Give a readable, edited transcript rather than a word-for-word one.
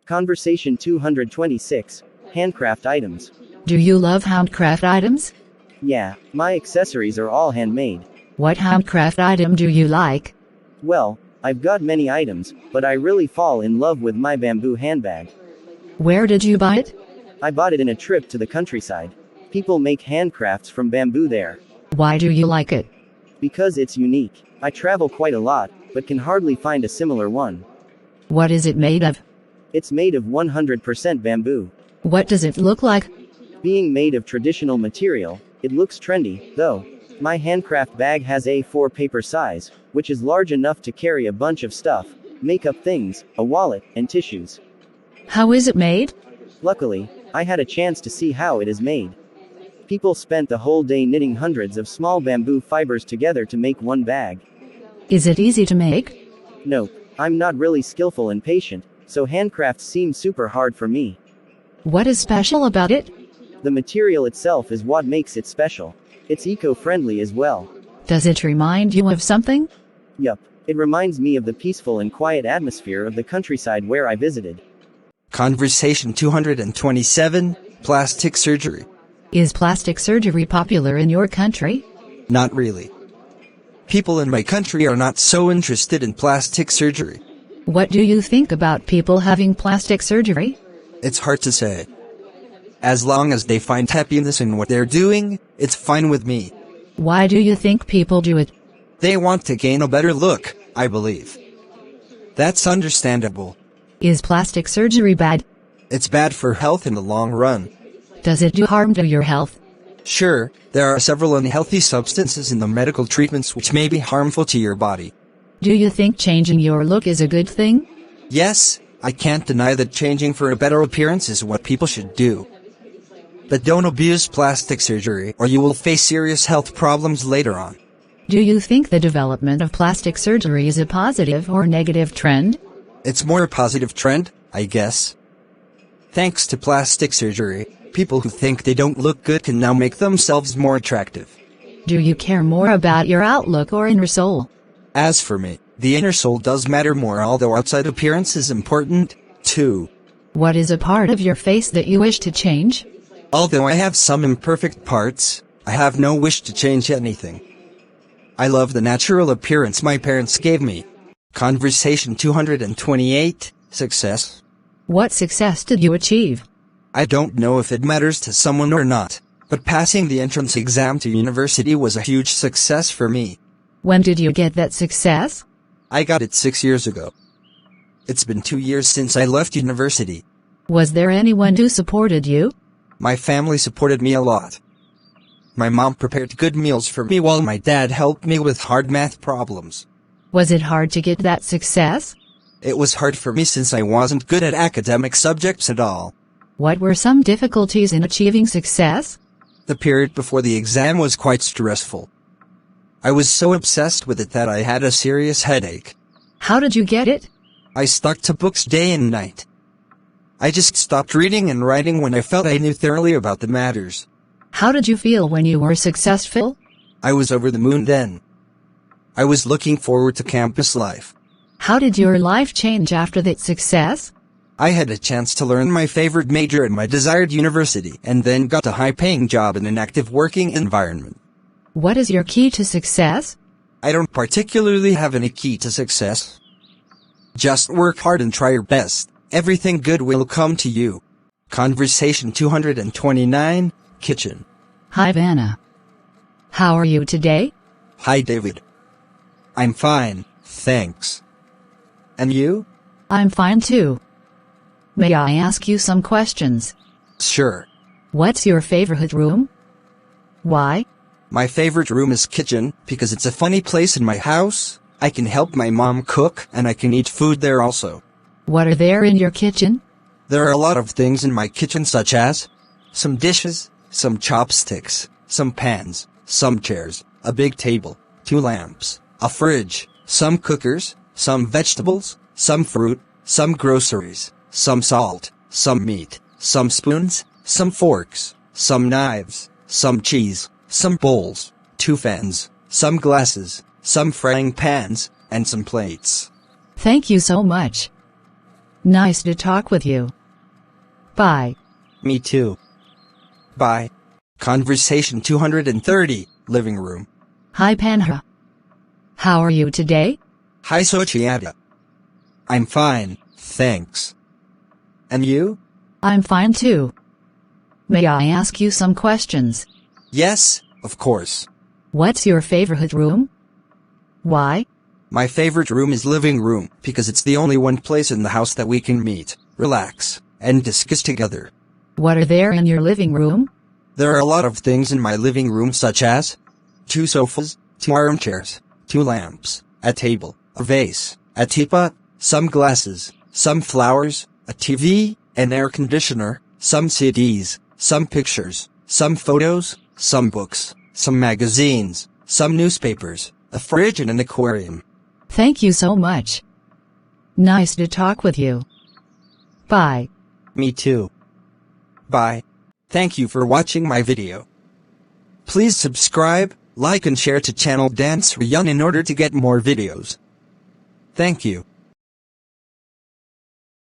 Conversation 226. Handcraft items. Do you love handcraft items? Yeah, my accessories are all handmade. What handcraft item do you like? Well, I've got many items, but I really fall in love with my bamboo handbag. Where did you buy it? I bought it in a trip to the countryside. People make handcrafts from bamboo there. Why do you like it? Because it's unique. I travel quite a lot, but can hardly find a similar one. What is it made of? It's made of 100% bamboo. What does it look like? Being made of traditional material, it looks trendy, though. My handcraft bag has A4 paper size, which is large enough to carry a bunch of stuff, makeup things, a wallet, and tissues. How is it made? Luckily, I had a chance to see how it is made. People spent the whole day knitting hundreds of small bamboo fibers together to make one bag. Is it easy to make? Nope, I'm not really skillful and patient, so handcrafts seem super hard for me. What is special about it? The material itself is what makes it special. It's eco-friendly as well. Does it remind you of something? Yup, it reminds me of the peaceful and quiet atmosphere of the countryside where I visited. Conversation 227. Plastic surgery. Is plastic surgery popular in your country? Not really. People in my country are not so interested in plastic surgery. What do you think about people having plastic surgery? It's hard to say. As long as they find happiness in what they're doing, it's fine with me. Why do you think people do it? They want to gain a better look, I believe. That's understandable. Is plastic surgery bad? It's bad for health in the long run. Does it do harm to your health? Sure, there are several unhealthy substances in the medical treatments which may be harmful to your body. Do you think changing your look is a good thing? Yes, I can't deny that changing for a better appearance is what people should do. But don't abuse plastic surgery or you will face serious health problems later on. Do you think the development of plastic surgery is a positive or negative trend? It's more a positive trend, I guess. Thanks to plastic surgery, people who think they don't look good can now make themselves more attractive. Do you care more about your outlook or inner soul? As for me, the inner soul does matter more, although outside appearance is important, too. What is a part of your face that you wish to change? Although I have some imperfect parts, I have no wish to change anything. I love the natural appearance my parents gave me. Conversation 228. Success. What success did you achieve? I don't know if it matters to someone or not, but passing the entrance exam to university was a huge success for me. When did you get that success? I got it 6 years ago. It's been 2 years since I left university. Was there anyone who supported you? My family supported me a lot. My mom prepared good meals for me while my dad helped me with hard math problems. Was it hard to get that success? It was hard for me since I wasn't good at academic subjects at all. What were some difficulties in achieving success? The period before the exam was quite stressful. I was so obsessed with it that I had a serious headache. How did you get it? I stuck to books day and night. I just stopped reading and writing when I felt I knew thoroughly about the matters. How did you feel when you were successful? I was over the moon then. I was looking forward to campus life. How did your life change after that success? I had a chance to learn my favorite major at my desired university and then got a high-paying job in an active working environment. What is your key to success? I don't particularly have any key to success. Just work hard and try your best. Everything good will come to you. Conversation 229. Kitchen. Hi Vanna. How are you today? Hi David. I'm fine, thanks. And you? I'm fine too. May I ask you some questions? Sure. What's your favorite room? Why? My favorite room is kitchen, because it's a funny place in my house. I can help my mom cook, and I can eat food there also. What are there in your kitchen? There are a lot of things in my kitchen such as some dishes, some chopsticks, some pans, some chairs, a big table, 2 lamps, a fridge, some cookers, some vegetables, some fruit, some groceries, some salt, some meat, some spoons, some forks, some knives, some cheese, some bowls, 2 fans, some glasses, some frying pans, and some plates. Thank you so much. Nice to talk with you. Bye. Me too. Bye. Conversation 230, living room. Hi Panha. How are you today? Hi Sochiata. I'm fine, thanks. And you? I'm fine too. May I ask you some questions? Yes, of course. What's your favorite room? Why? My favorite room is living room because it's the only one place in the house that we can meet, relax, and discuss together. What are there in your living room? There are a lot of things in my living room such as 2 sofas, 2 armchairs, 2 lamps, a table, a vase, a teapot, some glasses, some flowers, a TV, an air conditioner, some CDs, some pictures, some photos, some books, some magazines, some newspapers, a fridge and an aquarium. Thank you so much. Nice to talk with you. Bye. Me too. Bye. Thank you for watching my video. Please subscribe, like and share to channel Sreyoun in order to get more videos. Thank you.